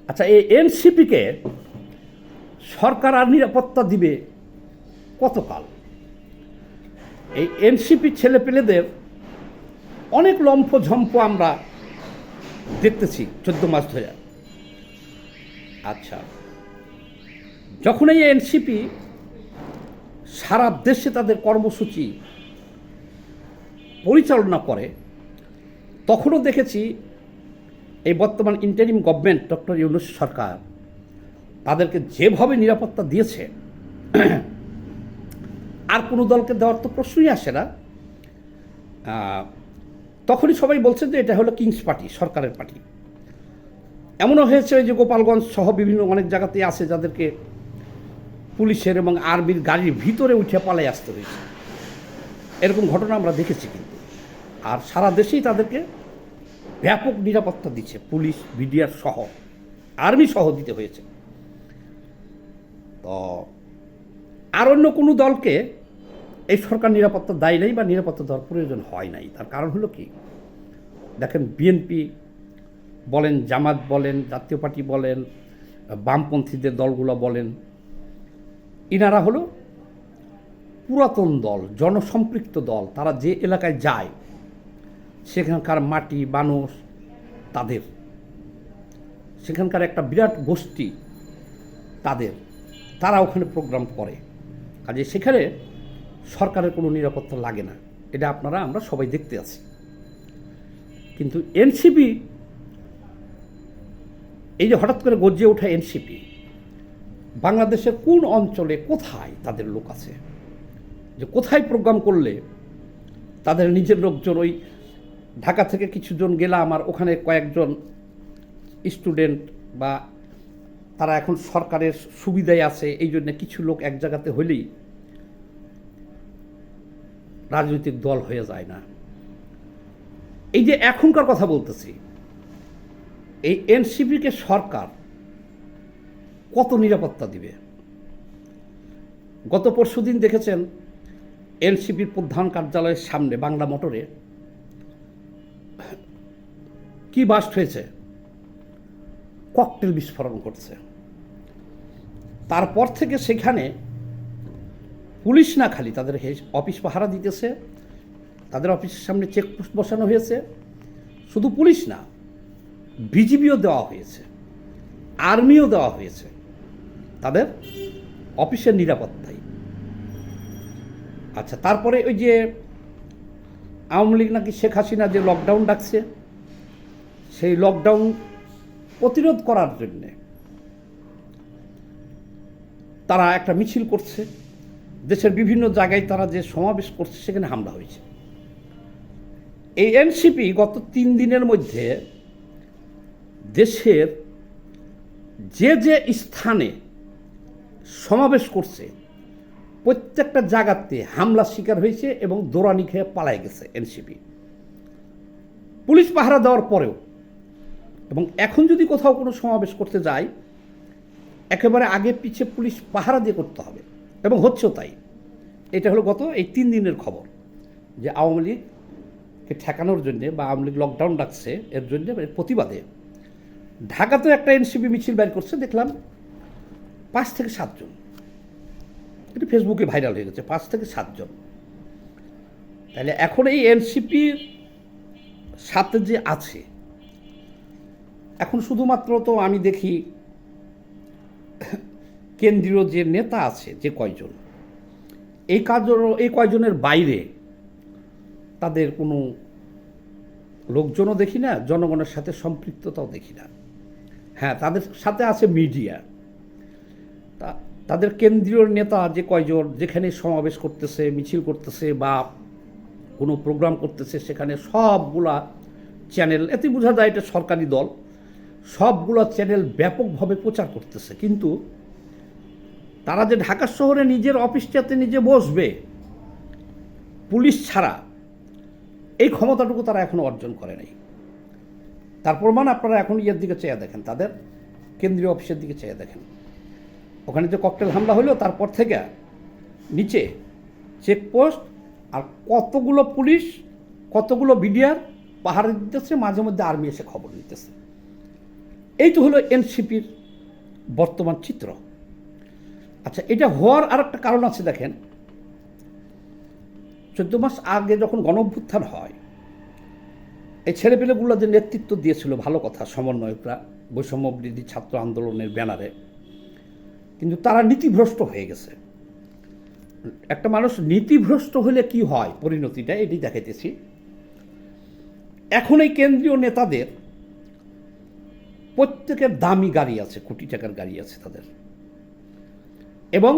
আচ্ছা, এই এনসিপিকে সরকার আর নিরাপত্তা দিবে কতকাল? এই এনসিপি ছেলেপেলেদের অনেক লম্ফঝম্প আমরা দেখতেছি 14 মাস ধরে। আচ্ছা, যখন এই এনসিপি সারা দেশে তাদের কর্মসূচি পরিচালনা করে, তখনও দেখেছি এই বর্তমান ইন্টারিম গভর্নমেন্ট ডক্টর ইউনূস সরকার তাদেরকে যেভাবে নিরাপত্তা দিয়েছে, আর কোনো দলকে দেওয়ার তো প্রশ্নই আসে না। তখনই সবাই বলছে যে এটা হলো কিংস পার্টি, সরকারের পার্টি। এমনও হয়েছে যে গোপালগঞ্জ সহ বিভিন্ন অনেক জায়গাতেই আছে যাদেরকে পুলিশের এবং আর্মির গাড়ির ভিতরে উঠে পালাই আসতে হয়েছে। এরকম ঘটনা আমরা দেখেছি কিন্তু। আর সারা দেশেই তাদেরকে ব্যাপক নিরাপত্তা দিচ্ছে, পুলিশ, বিডিআর সহ, আর্মি সহ দিতে হয়েছে। তো আর অন্য কোনো দলকে এই সরকার নিরাপত্তা দেয় নাই বা নিরাপত্তা দেওয়ার প্রয়োজন হয় নাই। তার কারণ হলো কি, দেখেন বিএনপি বলেন, জামাত বলেন, জাতীয় পার্টি বলেন, বামপন্থীদের দলগুলো বলেন, ইনারা হলো পুরাতন দল, জনসম্পৃক্ত দল। তারা যে এলাকায় যায় সেখানকার মাটি মানুষ তাদের, সেখানকার একটা বিরাট গোষ্ঠী তাদের, তারা ওখানে প্রোগ্রাম করে। কাজে সেখানে সরকারের কোনো নিরাপত্তা লাগে না, এটা আমরা সবাই দেখতে আছি। কিন্তু এনসিপি, এই যে হঠাৎ করে গর্জে ওঠা এনসিপি, বাংলাদেশের কোন অঞ্চলে কোথায় তাদের লোক আছে, যে কোথায় প্রোগ্রাম করলে তাদের নিজের লোকজন, ওই ঢাকা থেকে কিছুজন গেলাম আর ওখানে কয়েকজন স্টুডেন্ট বা তারা এখন সরকারের সুবিধায় আছে, এই জন্য কিছু লোক এক জায়গাতে হলেই রাজনৈতিক দল হয়ে যায় না। এই যে এখনকার কথা বলতেছি, এই এনসিপিকে সরকার কত নিরাপত্তা দিবে? গত পরশুদিন দেখেছেন এনসিপির প্রধান কার্যালয়ের সামনে বাংলা মোটরে কি বাস্ট হয়েছে, ককটেল বিস্ফোরণ করছে। তারপর থেকে সেখানে পুলিশ না খালি তাদের অফিস পাহারা দিতেছে, তাদের অফিসের সামনে চেকপোস্ট বসানো হয়েছে। শুধু পুলিশ না, বিজিবিও দেওয়া হয়েছে, আর্মিও দেওয়া হয়েছে তাদের অফিসের নিরাপত্তায়। আচ্ছা, তারপরে ওই যে আওয়ামী লীগ নাকি শেখ হাসিনা যে লকডাউন ডাকছে, সেই লকডাউন প্রতিরোধ করার জন্যে তারা একটা মিছিল করছে, দেশের বিভিন্ন জায়গায় তারা যে সমাবেশ করছে সেখানে হামলা হয়েছে। এই এনসিপি গত 3 দিনের মধ্যে দেশের যে যে স্থানে সমাবেশ করছে প্রত্যেকটা জায়গাতে হামলার শিকার হয়েছে এবং দৌড়ানি খেয়ে পালায় গেছে এনসিপি, পুলিশ পাহারা দেওয়ার পরেও। এবং এখন যদি কোথাও কোনো সমাবেশ করতে যায়, একেবারে আগে পিছে পুলিশ পাহারা দিয়ে করতে হবে, এবং হচ্ছেও তাই। এটা হলো গত এই 3 দিনের খবর, যে আওয়ামী লীগকে ঠেকানোর জন্যে বা আওয়ামী লীগ লকডাউন ডাকছে এর জন্যে, প্রতিবাদে ঢাকাতেও একটা এনসিপি মিছিল বের করছে, দেখলাম 5 থেকে 7 জন। এটা ফেসবুকে ভাইরাল হয়ে গেছে, 5 থেকে 7 জন। তাহলে এখন এই এনসিপির সাথে যে আছে, এখন শুধুমাত্র তো আমি দেখি কেন্দ্রীয় যে নেতা আছে যে কয়জন, এই কয়জনের বাইরে তাদের কোনো লোকজনও দেখি না, জনগণের সাথে সম্পৃক্ততাও দেখি না। হ্যাঁ, তাদের সাথে আছে মিডিয়া। তাদের কেন্দ্রীয় নেতা যে কয়জন যেখানে সমাবেশ করতেছে, মিছিল করতেছে বা কোনো প্রোগ্রাম করতেছে, সেখানে সবগুলা চ্যানেল, এতে বোঝা যায় এটা সরকারি দল, সবগুলো চ্যানেল ব্যাপকভাবে প্রচার করতেছে। কিন্তু তারা যে ঢাকা শহরে নিজের অফিসটাতে নিজে বসবে পুলিশ ছাড়া, এই ক্ষমতাটুকু তারা এখনও অর্জন করে নাই। তার প্রমাণ আপনারা এখন ইয়ের দিকে চেয়ে দেখেন, তাদের কেন্দ্রীয় অফিসের দিকে চেয়ে দেখেন। ওখানে যে ককটেল হামলা হলো তারপর থেকে নিচে চেকপোস্ট, আর কতগুলো পুলিশ, কতগুলো বিডিআর পাহারা দিতেছে, মাঝে মধ্যে আর্মি এসে খবর নিতেছে। এই তো হলো এনসিপির বর্তমান চিত্র। আচ্ছা, এটা হওয়ার আর একটা কারণ আছে। দেখেন, 14 মাস আগে যখন গণঅভ্যুত্থান হয়, এই ছেলেপেলেগুলো যে নেতৃত্ব দিয়েছিল, ভালো কথা, সমন্বয়করা বৈষম্য বিরোধী ছাত্র আন্দোলনের ব্যানারে, কিন্তু তারা নীতিভ্রষ্ট হয়ে গেছে। একটা মানুষ নীতিভ্রষ্ট হলে কি হয় পরিণতিটা, এটি দেখাইতেছি। এখন এই কেন্দ্রীয় নেতাদের প্রত্যেকের দামি গাড়ি আছে, কোটি টাকার গাড়ি আছে তাদের, এবং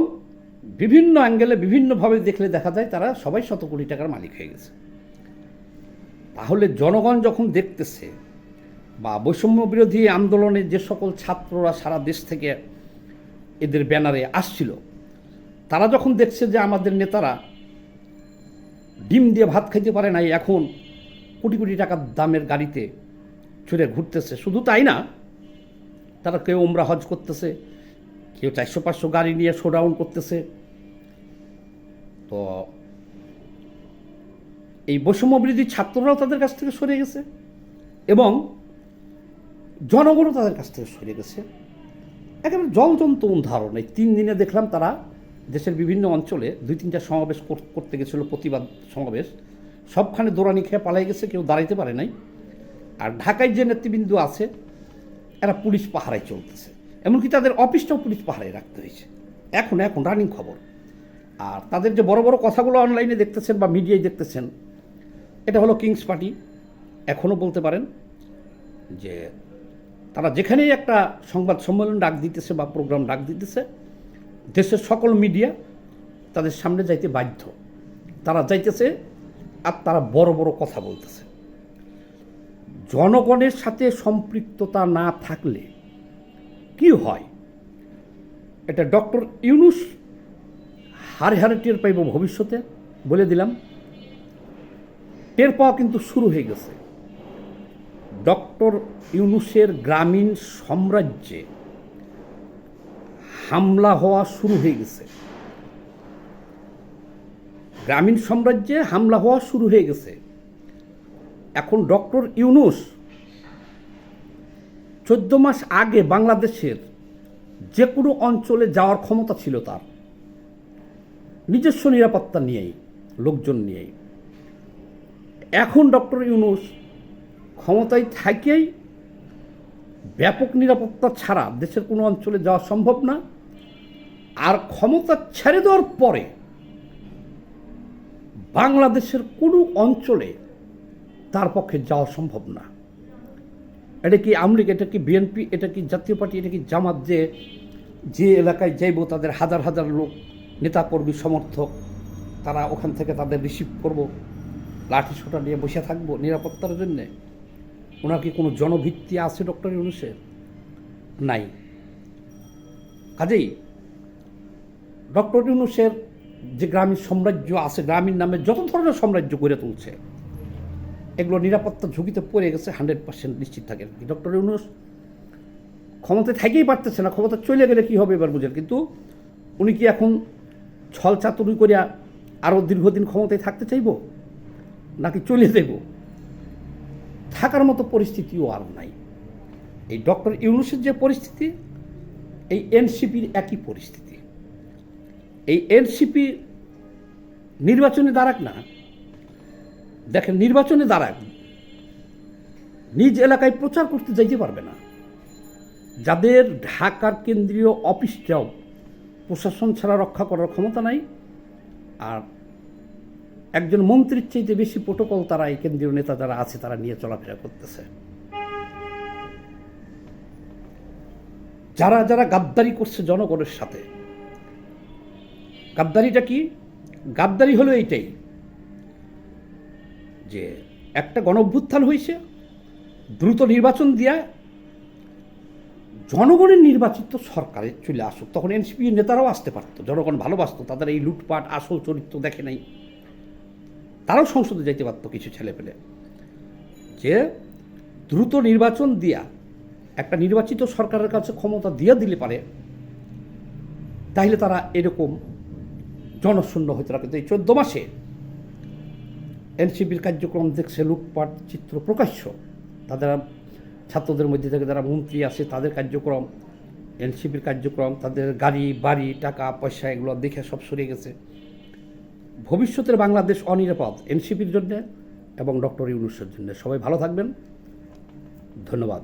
বিভিন্ন অ্যাঙ্গেলে বিভিন্নভাবে দেখলে দেখা যায় তারা সবাই শত কোটি টাকার মালিক হয়ে গেছে। তাহলে জনগণ যখন দেখতেছে, বা বৈষম্য বিরোধী আন্দোলনে যে সকল ছাত্ররা সারা দেশ থেকে এদের ব্যানারে আসছিল, তারা যখন দেখছে যে আমাদের নেতারা ডিম দিয়ে ভাত খাইতে পারে নাই, এখন কোটি কোটি টাকার দামের গাড়িতে চড়ে ঘুরতেছে, শুধু তাই না, তারা কেউ ওমরা হজ করতেছে, কেউ 400-500 গাড়ি নিয়ে শোডাউন করতেছে। তো এই বৈষম্য বিরোধী ছাত্ররাও তাদের কাছ থেকে সরে গেছে এবং জনগণও তাদের কাছ থেকে সরে গেছে। একেবারে জলজন্ত উদাহরণ, এই 3 দিনে দেখলাম তারা দেশের বিভিন্ন অঞ্চলে 2-3টা সমাবেশ করতে গেছিল, প্রতিবাদ সমাবেশ, সবখানে দৌড়ানি খেয়ে পালাই গেছে, কেউ দাঁড়াইতে পারে নাই। আর ঢাকায় যে নেতৃবৃন্দ আছে, এরা পুলিশ পাহারায় চলতেছে, এমনকি তাদের অফিসটাও পুলিশ পাহারায় রাখতে হয়েছে। এখন রানিং খবর। আর তাদের যে বড় বড় কথাগুলো অনলাইনে দেখতেছেন বা মিডিয়ায় দেখতেছেন, এটা হলো কিংস পার্টি। এখনও বলতে পারেন যে তারা যেখানেই একটা সংবাদ সম্মেলন ডাক দিতেছে বা প্রোগ্রাম ডাক দিতেছে, দেশের সকল মিডিয়া তাদের সামনে যাইতে বাধ্য। তারা যাইতেছে আর তারা বড় বড় কথা বলতেছে। জনগণের সাথে সম্পৃক্ততা না থাকলে কি হয়, এটা ডক্টর ইউনূস হারে হারে টের পাইব ভবিষ্যতে, বলে দিলাম। টের পাওয়া কিন্তু শুরু হয়ে গেছে। ডক্টর ইউনূসের গ্রামীণ সাম্রাজ্যে হামলা হওয়া শুরু হয়ে গেছে। গ্রামীণ সাম্রাজ্যে হামলা হওয়া শুরু হয়ে গেছে। এখন ডক্টর ইউনূস 14 মাস আগে বাংলাদেশের যে কোনো অঞ্চলে যাওয়ার ক্ষমতা ছিল তার, নিজস্ব নিরাপত্তা নিয়েই, লোকজন নিয়েই। এখন ডক্টর ইউনূস ক্ষমতায় থাকেই ব্যাপক নিরাপত্তা ছাড়া দেশের কোনো অঞ্চলে যাওয়া সম্ভব না। আর ক্ষমতা ছেড়ে দেওয়ার পরে বাংলাদেশের কোনো অঞ্চলে তার পক্ষে যাওয়া সম্ভব না। এটা কি আওয়ামী লীগ, এটা কি বিএনপি, এটা কি জাতীয় পার্টি, এটা কি জামাত, যে এলাকায় যাইব তাদের হাজার হাজার লোক, নেতাকর্মী, সমর্থক, তারা ওখান থেকে তাদের রিসিভ করব, লাঠি সোটা নিয়ে বসে থাকবো নিরাপত্তার জন্যে? ওনার কি কোনো জনভিত্তি আছে ডক্টর ইউনূসের? নাই। কাজেই ডক্টর ইউনূসের যে গ্রামীণ সাম্রাজ্য আছে, গ্রামীণ নামে যত ধরনের সাম্রাজ্য গড়ে তুলছে, এগুলো নিরাপত্তা ঝুঁকিতে পড়ে গেছে 100% নিশ্চিত থাকেন। ডক্টর ইউনূস ক্ষমতায় থাকেই পারতেছে না, ক্ষমতা চলে গেলে কী হবে এবার বুঝেন। কিন্তু উনি কি এখন ছল চাতুরি করিয়া আরও দীর্ঘদিন ক্ষমতায় থাকতে চাইব, নাকি চলে দেব? থাকার মতো পরিস্থিতিও আর নাই। এই ডক্টর ইউনূসের যে পরিস্থিতি, এই এনসিপির একই পরিস্থিতি। এই এনসিপি নির্বাচনে দাঁড়াক না, দেখেন, নির্বাচনে দাঁড়াক, নিজ এলাকায় প্রচার করতে যাইতে পারবে না। যাদের ঢাকার কেন্দ্রীয় অফিসটাও প্রশাসন ছাড়া রক্ষা করার ক্ষমতা নাই, আর একজন মন্ত্রীর চাইতে বেশি প্রোটোকল তারা, এই কেন্দ্রীয় নেতা যারা আছে, তারা নিয়ে চলাফেরা করতেছে। যারা যারা গাদ্দারি করছে জনগণের সাথে, গাদ্দারিটা কি? গাদ্দারি হলো এইটাই যে একটা গণঅভ্যুত্থান হয়েছে, দ্রুত নির্বাচন দিয়া জনগণের নির্বাচিত সরকারে চলে আসুক, তখন এনসিপি নেতারাও আসতে পারতো, জনগণ ভালোবাসত, তাদের এই লুটপাট আসল চরিত্র দেখে নাই, তারাও সংসদে যাইতে পারতো কিছু ছেলে পেলে। যে দ্রুত নির্বাচন দিয়া একটা নির্বাচিত সরকারের কাছে ক্ষমতা দিয়ে দিলে পারে, তাহলে তারা এরকম জনশূন্য হইতে রাখে। এই 14 মাসে এনসিপির কার্যক্রম দেখছে, লুটপাট চিত্র প্রকাশ্য, তাদের ছাত্রদের মধ্যে থেকে যারা মন্ত্রী আছে তাদের কার্যক্রম, এনসিপির কার্যক্রম, তাদের গাড়ি বাড়ি টাকা পয়সা এগুলো দেখে সব সরে গেছে। ভবিষ্যতের বাংলাদেশ অনিরাপদ এনসিপির জন্য এবং ডক্টর ইউনূসের জন্য। সবাই ভালো থাকবেন, ধন্যবাদ।